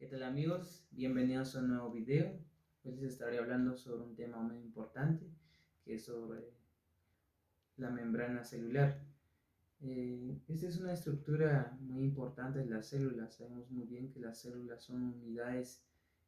¿Qué tal amigos? Bienvenidos a un nuevo video. Hoy les estaré hablando sobre un tema muy importante, que es sobre la membrana celular. Esta es una estructura muy importante de las células. Sabemos muy bien que las células son unidades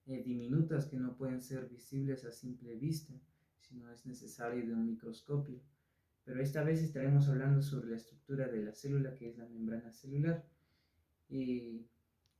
diminutas que no pueden ser visibles a simple vista, sino es necesario de un microscopio. Pero esta vez estaremos hablando sobre la estructura de la célula, que es la membrana celular. Y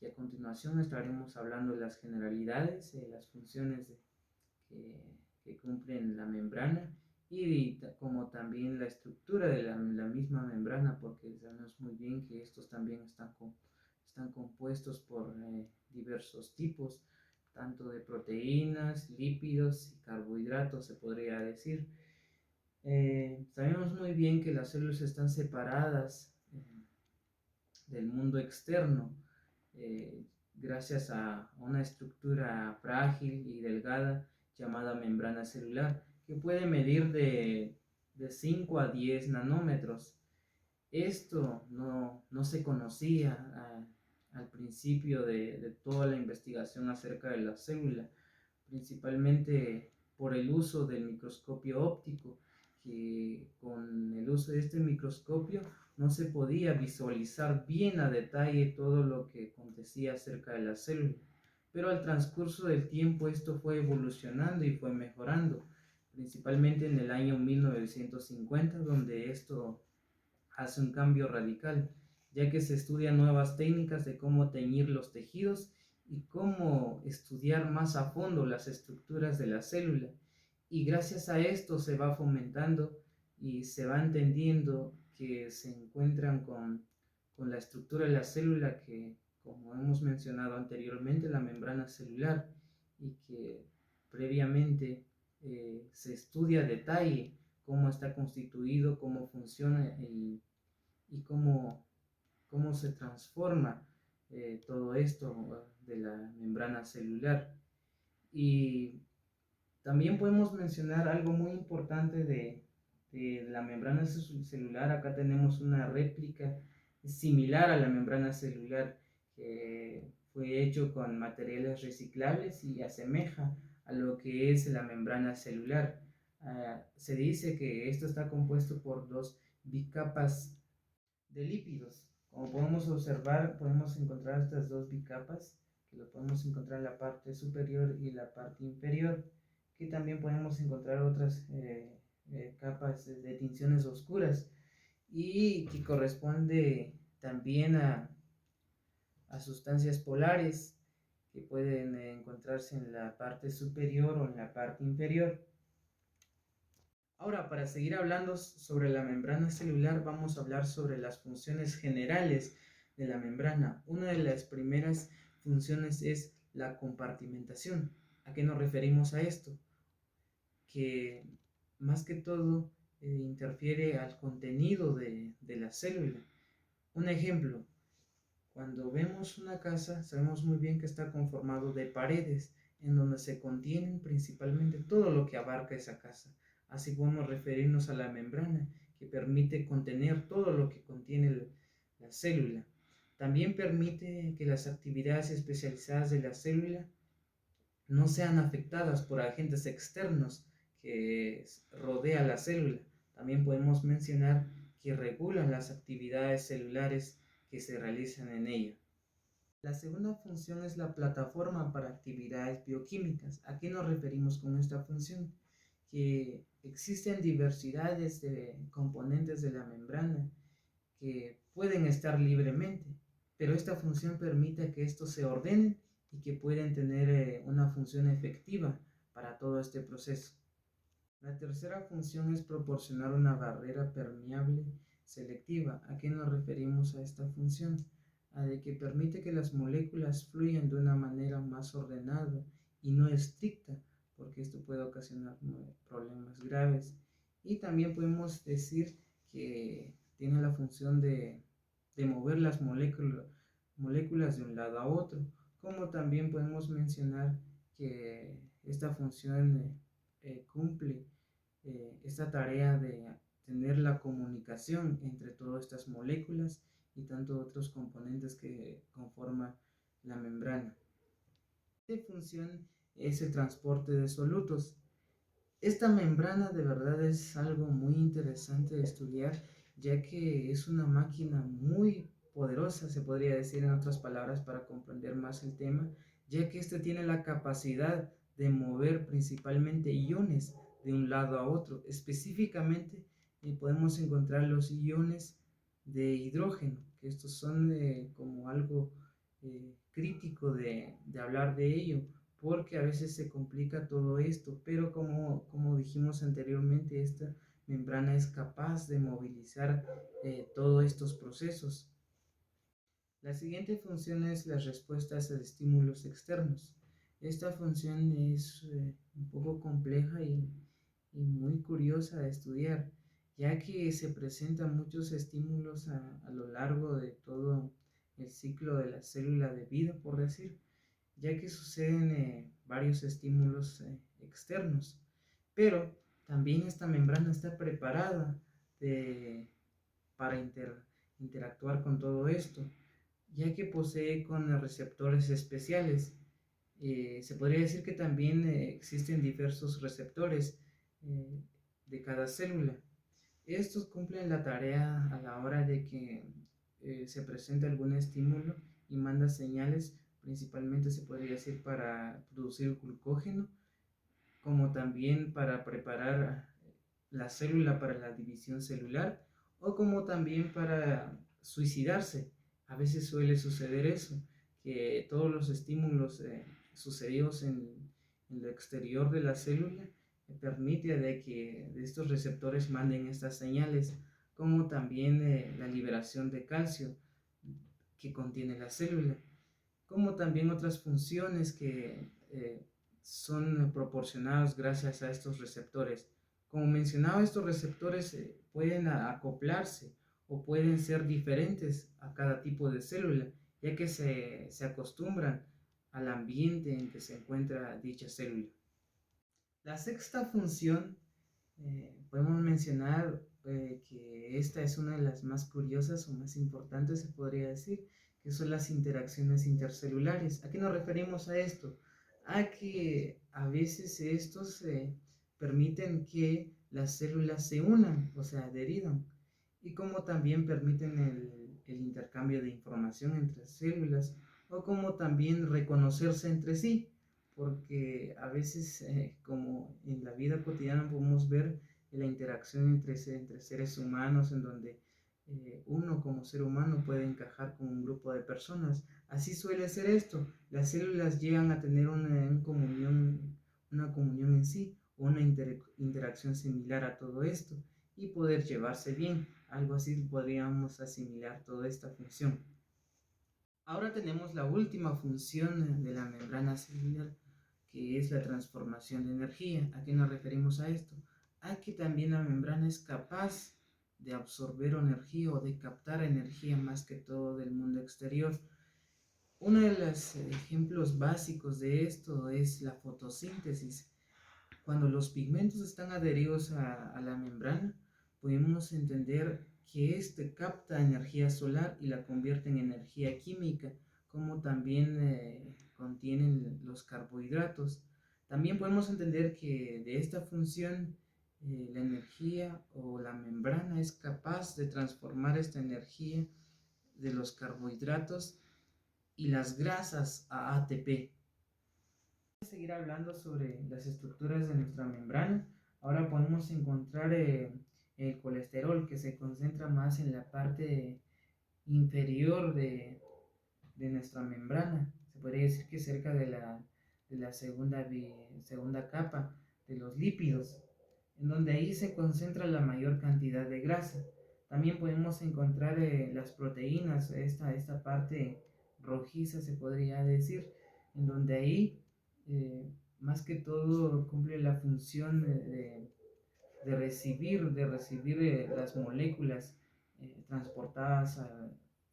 a continuación estaremos hablando de las generalidades, las funciones que cumplen la membrana y como también la estructura de la misma membrana, porque sabemos muy bien que estos también están compuestos por diversos tipos, tanto de proteínas, lípidos y carbohidratos, se podría decir. Sabemos muy bien que las células están separadas del mundo externo, eh, gracias a una estructura frágil y delgada llamada membrana celular, que puede medir de 5 a 10 nanómetros. Esto no se conocía al principio de toda la investigación acerca de la célula, principalmente por el uso del microscopio óptico, que con el uso de este microscopio no se podía visualizar bien a detalle todo lo que acontecía acerca de la célula. Pero al transcurso del tiempo esto fue evolucionando y fue mejorando, principalmente en el año 1950, donde esto hace un cambio radical, ya que se estudian nuevas técnicas de cómo teñir los tejidos y cómo estudiar más a fondo las estructuras de la célula. Y gracias a esto se va fomentando y se va entendiendo que se encuentran con la estructura de la célula que, como hemos mencionado anteriormente, la membrana celular, y que previamente se estudia a detalle cómo está constituido, cómo funciona y cómo se transforma todo esto de la membrana celular. Y también podemos mencionar algo muy importante de la membrana celular. Acá tenemos una réplica similar a la membrana celular que fue hecho con materiales reciclables y asemeja a lo que es la membrana celular. Se dice que esto está compuesto por dos bicapas de lípidos. Como podemos observar, podemos encontrar estas dos bicapas, que lo podemos encontrar en la parte superior y la parte inferior, que también podemos encontrar otras capas de tinciones oscuras y que corresponde también a sustancias polares que pueden encontrarse en la parte superior o en la parte inferior. Ahora, para seguir hablando sobre la membrana celular, vamos a hablar sobre las funciones generales de la membrana. Una de las primeras funciones es la compartimentación. ¿A qué nos referimos a esto? Que más que todo interfiere al contenido de la célula. Un ejemplo, cuando vemos una casa, sabemos muy bien que está conformado de paredes, en donde se contienen principalmente todo lo que abarca esa casa. Así podemos referirnos a la membrana, que permite contener todo lo que contiene la célula. También permite que las actividades especializadas de la célula no sean afectadas por agentes externos que rodean la célula. También podemos mencionar que regulan las actividades celulares que se realizan en ella. La segunda función es la plataforma para actividades bioquímicas. ¿A qué nos referimos con esta función? Que existen diversidades de componentes de la membrana que pueden estar libremente, pero esta función permite que estos se ordenen y que pueden tener una función efectiva para todo este proceso. La tercera función es proporcionar una barrera permeable selectiva. ¿A qué nos referimos a esta función? A de que permite que las moléculas fluyan de una manera más ordenada y no estricta, porque esto puede ocasionar problemas graves. Y también podemos decir que tiene la función de mover las moléculas de un lado a otro, como también podemos mencionar que esta función cumple esta tarea de tener la comunicación entre todas estas moléculas y tanto otros componentes que conforman la membrana. De función es el transporte de solutos. Esta membrana de verdad es algo muy interesante de estudiar, ya que es una máquina muy poderosa, se podría decir en otras palabras, para comprender más el tema, ya que este tiene la capacidad de mover principalmente iones de un lado a otro. Específicamente podemos encontrar los iones de hidrógeno, que estos son como algo crítico de hablar de ello, porque a veces se complica todo esto, pero como dijimos anteriormente, esta membrana es capaz de movilizar todos estos procesos. La siguiente función es las respuestas a estímulos externos. Esta función es un poco compleja y muy curiosa de estudiar, ya que se presentan muchos estímulos a lo largo de todo el ciclo de la célula de vida, por decir, ya que suceden varios estímulos externos, pero también esta membrana está preparada para interactuar con todo esto, ya que posee con receptores especiales. Se podría decir que también existen diversos receptores eh, de cada célula. Estos cumplen la tarea a la hora de que se presenta algún estímulo y manda señales, principalmente se podría decir para producir glucógeno, como también para preparar la célula para la división celular o como también para suicidarse. A veces suele suceder eso, que todos los estímulos sucedidos en lo exterior de la célula permite de que estos receptores manden estas señales, como también la liberación de calcio que contiene la célula, como también otras funciones que son proporcionadas gracias a estos receptores. Como mencionaba, estos receptores pueden acoplarse o pueden ser diferentes a cada tipo de célula, ya que se acostumbran al ambiente en que se encuentra dicha célula. La sexta función, podemos mencionar que esta es una de las más curiosas o más importantes, se podría decir, que son las interacciones intercelulares. ¿A qué nos referimos a esto? A que a veces estos permiten que las células se unan, o sea, adheridan, y como también permiten el intercambio de información entre células, o como también reconocerse entre sí, porque a veces, como en la vida cotidiana podemos ver la interacción entre seres humanos, en donde uno como ser humano puede encajar con un grupo de personas. Así suele ser esto. Las células llegan a tener una comunión en sí, una interacción similar a todo esto y poder llevarse bien. Algo así podríamos asimilar toda esta función. Ahora tenemos la última función de la membrana celular, que es la transformación de energía. ¿A qué nos referimos a esto? A que también la membrana es capaz de absorber energía o de captar energía más que todo del mundo exterior. Uno de los ejemplos básicos de esto es la fotosíntesis. Cuando los pigmentos están adheridos a la membrana, podemos entender que éste capta energía solar y la convierte en energía química, como también contienen los carbohidratos. También podemos entender que de esta función la energía o la membrana es capaz de transformar esta energía de los carbohidratos y las grasas a ATP. Seguir hablando sobre las estructuras de nuestra membrana. Ahora podemos encontrar el colesterol, que se concentra más en la parte inferior de nuestra membrana. Se podría decir que cerca de la segunda capa de los lípidos, en donde ahí se concentra la mayor cantidad de grasa. También podemos encontrar las proteínas, esta parte rojiza se podría decir, en donde ahí más que todo cumple la función de recibir las moléculas transportadas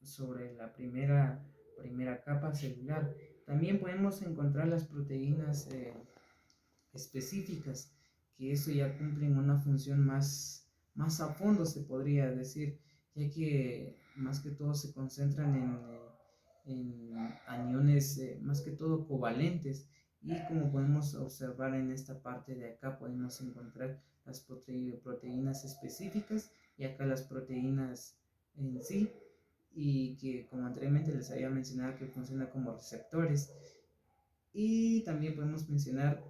sobre la primera capa celular. También podemos encontrar las proteínas específicas, que eso ya cumplen una función más a fondo, se podría decir, ya que más que todo se concentran en aniones más que todo covalentes, y como podemos observar en esta parte de acá podemos encontrar las proteínas específicas y acá las proteínas en sí, y que como anteriormente les había mencionado que funciona como receptores. Y también podemos mencionar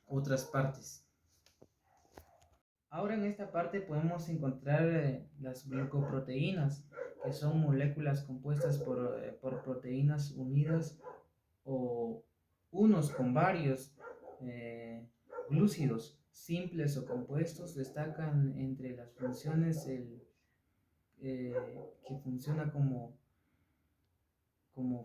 otras partes. Ahora en esta parte podemos encontrar las glucoproteínas, que son moléculas compuestas por proteínas unidas o unos con varios glúcidos simples o compuestos. Destacan entre las funciones que funciona como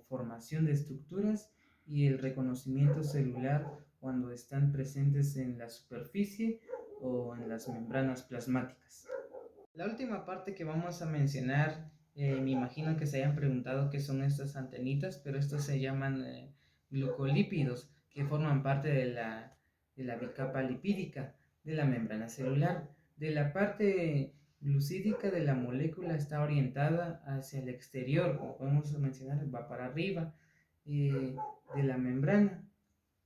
formación de estructuras y el reconocimiento celular cuando están presentes en la superficie o en las membranas plasmáticas. La última parte que vamos a mencionar, me imagino que se hayan preguntado qué son estas antenitas, pero estos se llaman glucolípidos, que forman parte de la bicapa lipídica de la membrana celular. De la parte glucídica de la molécula está orientada hacia el exterior, como podemos mencionar, va para arriba de la membrana.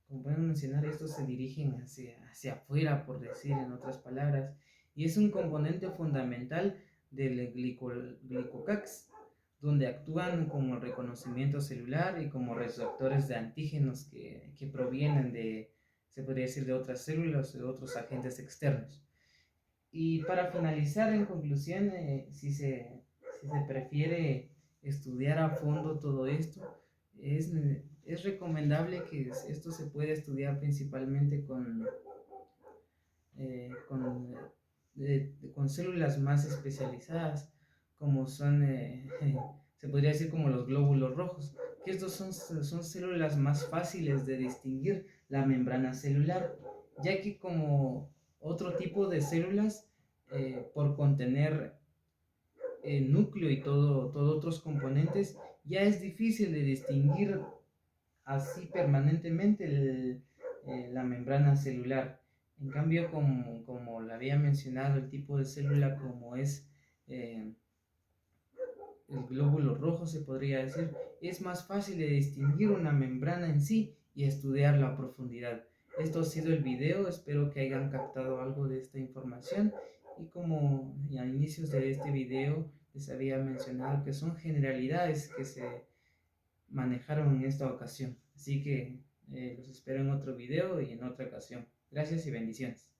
Como podemos mencionar, estos se dirigen hacia afuera, por decir en otras palabras, y es un componente fundamental del glicocax, donde actúan como reconocimiento celular y como receptores de antígenos que provienen se podría decir, de otras células o de otros agentes externos. Y para finalizar, en conclusión, si se prefiere estudiar a fondo todo esto, es recomendable que esto se pueda estudiar principalmente con células más especializadas, como son, se podría decir como los glóbulos rojos, que estos son células más fáciles de distinguir la membrana celular, ya que como otro tipo de células, por contener núcleo y todo otros componentes, ya es difícil de distinguir así permanentemente la membrana celular. En cambio, como le había mencionado, el tipo de célula como es el glóbulo rojo, se podría decir, es más fácil de distinguir una membrana en sí y estudiarla a profundidad. Esto ha sido el video, espero que hayan captado algo de esta información, y como a inicios de este video les había mencionado que son generalidades que se manejaron en esta ocasión. Así que los espero en otro video y en otra ocasión. Gracias y bendiciones.